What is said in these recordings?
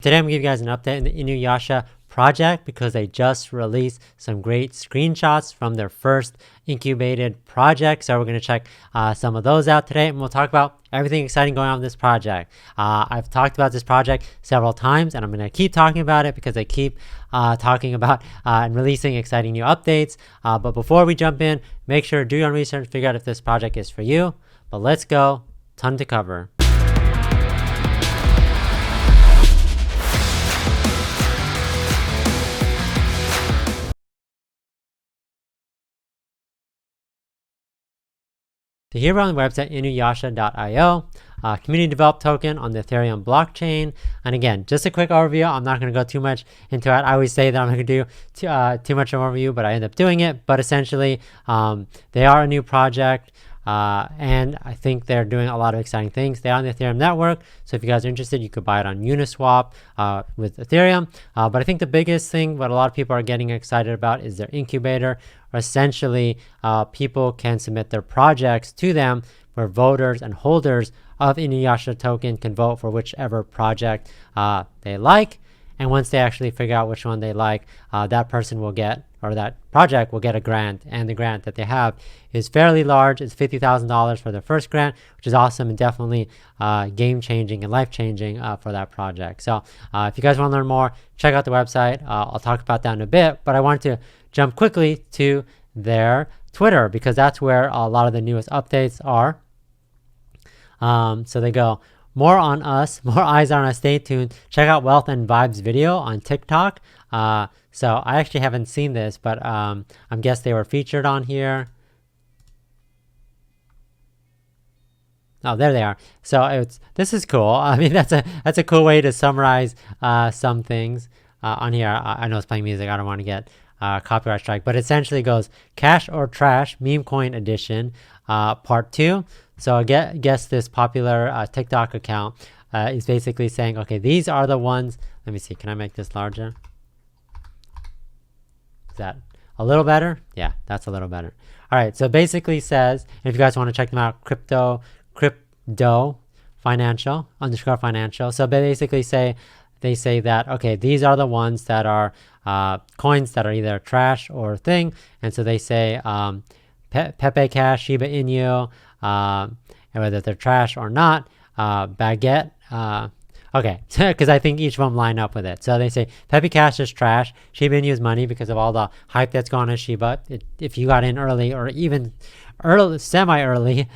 Today I'm going to give you guys an update in the InuYasha project because they just released some great screenshots from their first incubated project. So we're going to check some of those out today, and we'll talk about everything exciting going on with this project. I've talked about this project several times, and I'm going to keep talking about it because they keep talking about and releasing exciting new updates. But before we jump in, make sure to do your own research, figure out if this project is for you. But let's go. Ton to cover. So here we're on the website InuYasha.io, community developed token on the Ethereum blockchain. And again, just a quick overview. I'm not going to go too much into it. I always say that I'm not going to do too much of an overview, but I end up doing it. But essentially, they are a new project. And I think they're doing a lot of exciting things. They're on the Ethereum network. So if you guys are interested, you could buy it on Uniswap with Ethereum. But I think the biggest thing, what a lot of people are getting excited about, is their incubator. Essentially, people can submit their projects to them where voters and holders of InuYasha token can vote for whichever project they like. And once they actually figure out which one they like, that person will get, or that project will get a grant. And the grant that they have is fairly large. It's $50,000 for their first grant, which is awesome and definitely game-changing and life-changing for that project. So if you guys want to learn more, check out the website. I'll talk about that in a bit, but I wanted to jump quickly to their Twitter because that's where a lot of the newest updates are. So they go, more on us, more eyes on us, stay tuned. Check out Wealth and Vibes video on TikTok. So I actually haven't seen this, but I'm guess they were featured on here. Oh, there they are. So this is cool. I mean, that's a cool way to summarize some things on here. I know it's playing music. I don't want to get copyright strike, but essentially goes Cash or Trash Meme Coin Edition Part 2. So I guess this popular TikTok account is basically saying, okay, these are the ones. Let me see. Can I make this larger? Is that a little better? Yeah, that's a little better. All right. So basically says, and if you guys want to check them out, crypto financial _financial. So basically they say that, okay, these are the ones that are coins that are either trash or thing. And so they say Pepe Cash, Shiba Inu, and whether they're trash or not, Baguette. Okay, because I think each of them line up with it. So they say Pepe Cash is trash, Shiba Inu is money because of all the hype that's gone on Shiba. If you got in early or even early, semi-early,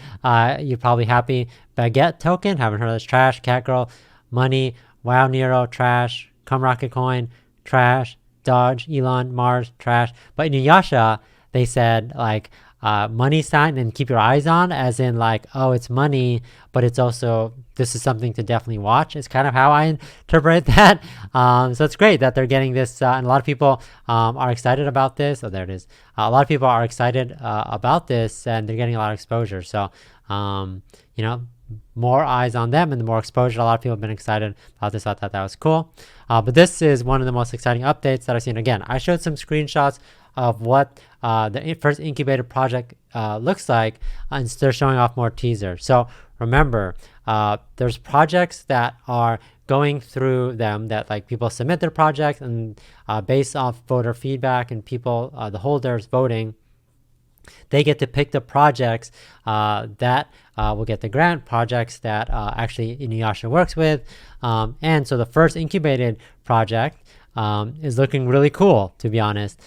you're probably happy. Baguette token, haven't heard of this, trash. Catgirl, money. Wow Nero, trash. Come Rocket Coin, trash. Dodge, Elon, Mars, trash. But in InuYasha, they said like money sign and keep your eyes on, as in like, oh, it's money, but it's also, this is something to definitely watch. It's kind of how I interpret that. So it's great that they're getting this, and a lot of people are excited about this. Oh, there it is. A lot of people are excited about this, and they're getting a lot of exposure. So, you know, more eyes on them and the more exposure. A lot of people have been excited about this. I thought that was cool. But this is one of the most exciting updates that I've seen. Again, I showed some screenshots of what the first incubator project looks like, and they're showing off more teasers. So remember, there's projects that are going through them that like people submit their projects, and based off voter feedback and people, the holders voting, they get to pick the projects that will get the grant, projects that actually InuYasha works with. And so the first incubated project is looking really cool, to be honest.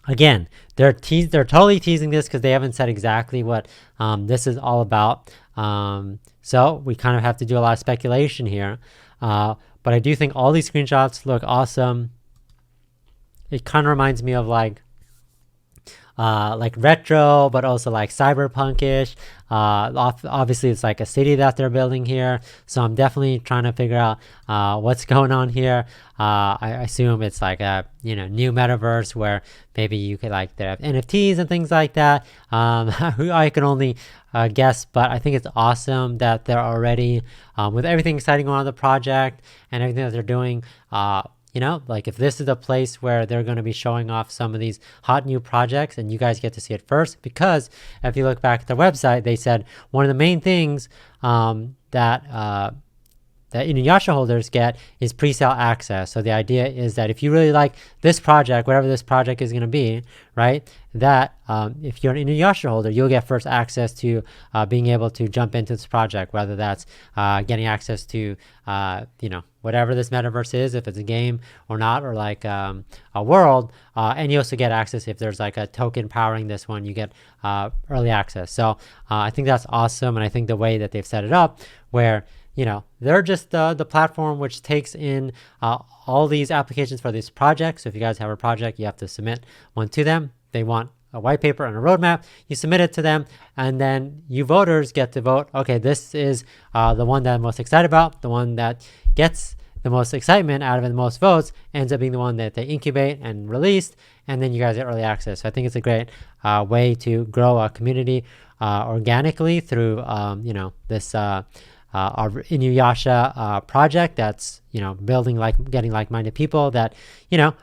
Again, they're totally teasing this because they haven't said exactly what this is all about. So we kind of have to do a lot of speculation here. But I do think all these screenshots look awesome. It kind of reminds me of like retro, but also like cyberpunkish. Obviously it's like a city that they're building here, so I'm definitely trying to figure out what's going on here. I assume it's like a new metaverse where maybe you could like they have NFTs and things like that. I can only guess, but I think it's awesome that they're already with everything exciting going on the project and everything that they're doing. Like if this is a place where they're going to be showing off some of these hot new projects and you guys get to see it first, because if you look back at their website, they said one of the main things that that InuYasha holders get is pre-sale access. So the idea is that if you really like this project, whatever this project is going to be, right, that if you're an InuYasha holder, you'll get first access to being able to jump into this project, whether that's getting access to, whatever this metaverse is, if it's a game or not, or like a world. And you also get access if there's like a token powering this one, you get early access. So I think that's awesome. And I think the way that they've set it up where, they're just the platform which takes in all these applications for these projects. So if you guys have a project, you have to submit one to them. They want a white paper and a roadmap. You submit it to them, and then you voters get to vote. Okay, this is the one that I'm most excited about. The one that gets the most excitement out of it, the most votes, ends up being the one that they incubate and release, and then you guys get early access. So I think it's a great way to grow a community organically through, this our InuYasha project that's, building getting like-minded people that,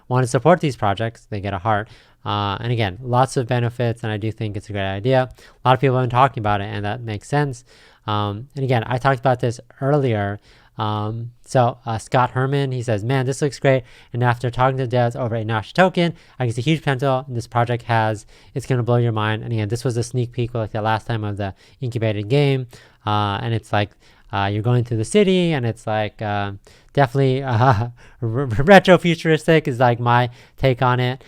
want to support these projects. They get a heart. And again, lots of benefits, and I do think it's a great idea. A lot of people have been talking about it, and that makes sense. And again, I talked about this earlier. So Scott Herman, he says, man, this looks great. And after talking to devs over a InuYasha token, I can see huge potential this project has. It's going to blow your mind. And again, this was a sneak peek like the last time of the incubated game. And it's like, you're going through the city, and it's like definitely retro futuristic is like my take on it.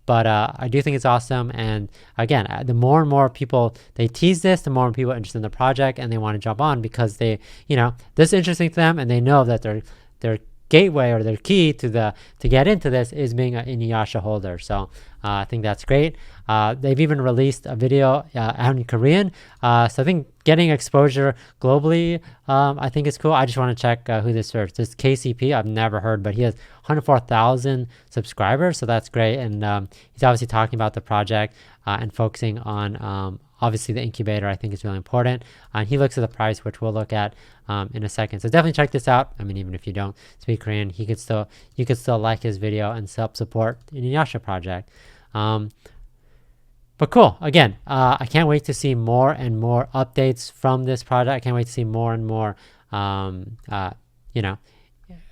But I do think it's awesome. And again, the more and more people they tease this, the more people are interested in the project and they want to jump on because they, this is interesting to them, and they know that their gateway or their key to get into this is being an InuYasha holder. So I think that's great. They've even released a video out in Korean. So I think getting exposure globally, I think is cool. I just want to check who this serves. This KCP, I've never heard, but he has 104,000 subscribers. So that's great. And he's obviously talking about the project and focusing on obviously the incubator. I think is really important. And he looks at the price, which we'll look at in a second. So definitely check this out. I mean, even if you don't speak Korean, you could still like his video and support the InuYasha project. But cool. Again, I can't wait to see more and more updates from this project. I can't wait to see more and more,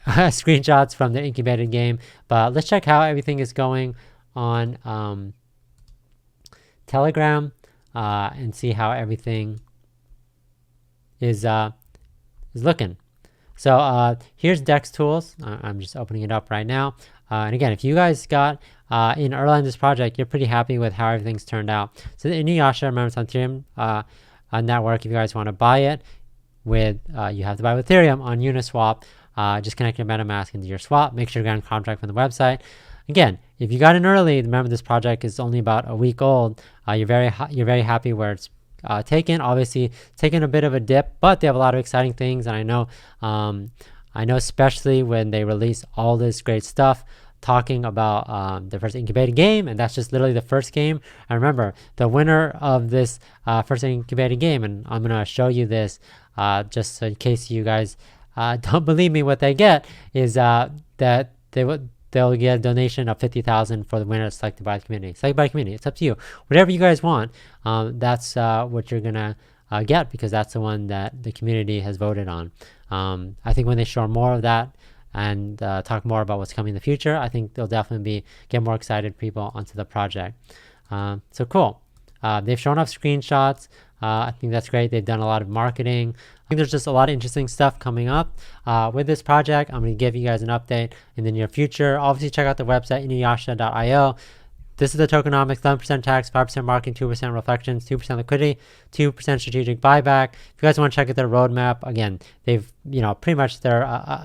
screenshots from the incubated game. But let's check how everything is going on Telegram and see how everything is looking. So here's Dex Tools. I'm just opening it up right now. And again, if you guys got in early in this project, you're pretty happy with how everything's turned out. So the InuYasha, remember, it's on Ethereum network. If you guys want to buy it with, you have to buy with Ethereum on Uniswap. Just connect your MetaMask into your swap. Make sure you get a contract from the website. Again, if you got in early, remember this project is only about a week old. You're very happy where it's taken. Obviously, it's taken a bit of a dip, but they have a lot of exciting things. And I know especially when they release all this great stuff, talking about the first incubated game, and that's just literally the first game. And remember, the winner of this first incubated game, and I'm gonna show you this just in case you guys don't believe me, what they get is that they'll get a donation of 50,000 for the winner selected by the community. Selected by the community. It's up to you. Whatever you guys want, that's what you're gonna get, because that's the one that the community has voted on. I think when they show more of that and talk more about what's coming in the future, I think they'll definitely get more excited people onto the project. So cool. They've shown off screenshots. I think that's great. They've done a lot of marketing. I think there's just a lot of interesting stuff coming up with this project. I'm going to give you guys an update in the near future. Obviously, check out the website, InuYasha.io. This is the tokenomics: 11% tax, 5% marketing, 2% reflections, 2% liquidity, 2% strategic buyback. If you guys want to check out their roadmap, again, they've, pretty much they're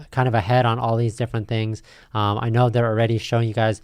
kind of ahead on all these different things. I know they're already showing you guys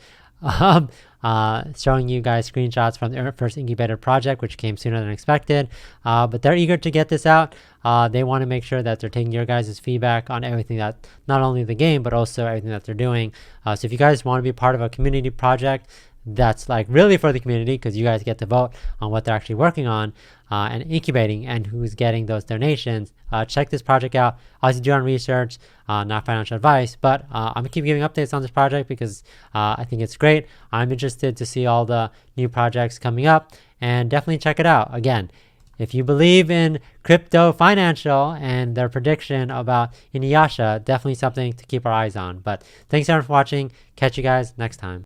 screenshots from the first incubator project, which came sooner than expected. But they're eager to get this out. They want to make sure that they're taking your guys' feedback on everything, that not only the game, but also everything that they're doing. So if you guys want to be part of a community project that's like really for the community, because you guys get to vote on what they're actually working on and incubating and who's getting those donations, check this project out. Obviously do your own research, not financial advice, but I'm gonna keep giving updates on this project because I think it's great. I'm interested to see all the new projects coming up, and definitely check it out. Again, if you believe in crypto financial and their prediction about InuYasha, definitely something to keep our eyes on. But thanks everyone for watching. Catch you guys next time.